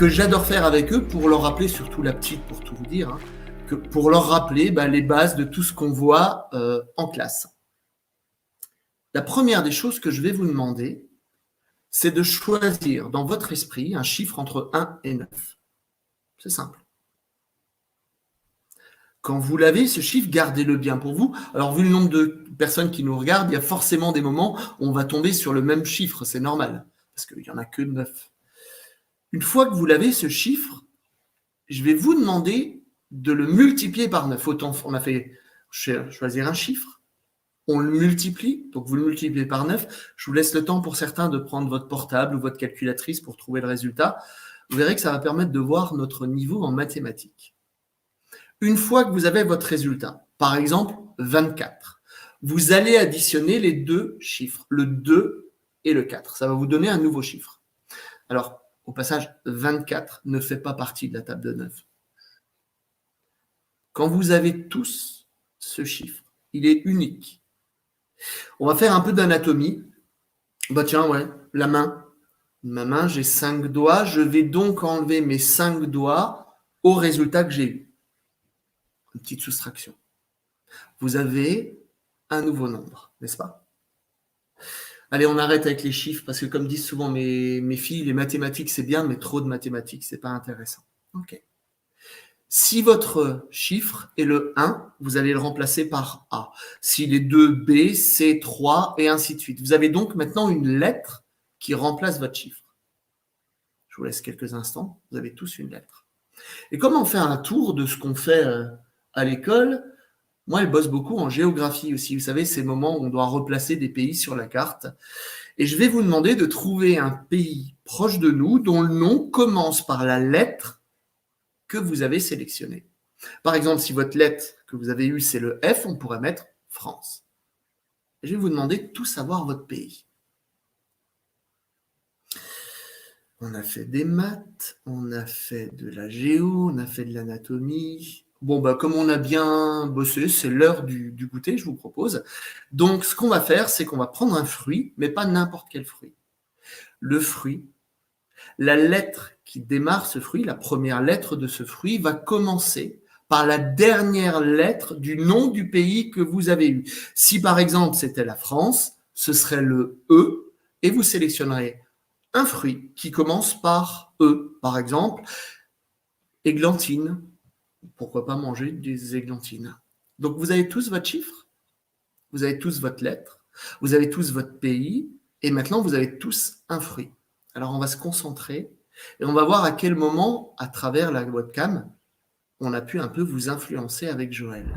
que j'adore faire avec eux pour leur rappeler, surtout la petite pour tout vous dire, hein, pour leur rappeler les bases de tout ce qu'on voit en classe. La première des choses que je vais vous demander, c'est de choisir dans votre esprit un chiffre entre 1 et 9. C'est simple. Quand vous l'avez, ce chiffre, gardez-le bien pour vous. Alors, vu le nombre de personnes qui nous regardent, il y a forcément des moments où on va tomber sur le même chiffre, c'est normal, parce qu'il n'y en a que 9. Une fois que vous l'avez, ce chiffre, je vais vous demander de le multiplier par 9. Autant, on a fait choisir un chiffre, on le multiplie, donc vous le multipliez par 9. Je vous laisse le temps pour certains de prendre votre portable ou votre calculatrice pour trouver le résultat. Vous verrez que ça va permettre de voir notre niveau en mathématiques. Une fois que vous avez votre résultat, par exemple 24, vous allez additionner les deux chiffres, le 2 et le 4. Ça va vous donner un nouveau chiffre. Alors, au passage, 24 ne fait pas partie de la table de 9. Quand vous avez tous ce chiffre, il est unique. On va faire un peu d'anatomie. Tiens, ouais, la main. Ma main, j'ai 5 doigts. Je vais donc enlever mes 5 doigts au résultat que j'ai eu. Une petite soustraction. Vous avez un nouveau nombre, n'est-ce pas? Allez, on arrête avec les chiffres parce que comme disent souvent mes filles, les mathématiques c'est bien, mais trop de mathématiques, c'est pas intéressant. Ok. Si votre chiffre est le 1, vous allez le remplacer par A. S'il est 2B, C, 3 et ainsi de suite. Vous avez donc maintenant une lettre qui remplace votre chiffre. Je vous laisse quelques instants. Vous avez tous une lettre. Et comment faire un tour de ce qu'on fait à l'école? Moi, elle bosse beaucoup en géographie aussi. Vous savez, ces moments où on doit replacer des pays sur la carte. Et je vais vous demander de trouver un pays proche de nous dont le nom commence par la lettre que vous avez sélectionnée. Par exemple, si votre lettre que vous avez eue, c'est le F, on pourrait mettre France. Et je vais vous demander de tout savoir votre pays. On a fait des maths, on a fait de la géo, on a fait de l'anatomie. Comme on a bien bossé, c'est l'heure du goûter, je vous propose. Donc, ce qu'on va faire, c'est qu'on va prendre un fruit, mais pas n'importe quel fruit. Le fruit, la lettre qui démarre ce fruit, la première lettre de ce fruit, va commencer par la dernière lettre du nom du pays que vous avez eu. Si, par exemple, c'était la France, ce serait le E, et vous sélectionnerez un fruit qui commence par E. Par exemple, églantine. Pourquoi pas manger des églantines? Donc, vous avez tous votre chiffre, vous avez tous votre lettre, vous avez tous votre pays, et maintenant, vous avez tous un fruit. Alors, on va se concentrer et on va voir à quel moment, à travers la webcam, on a pu un peu vous influencer avec Joël.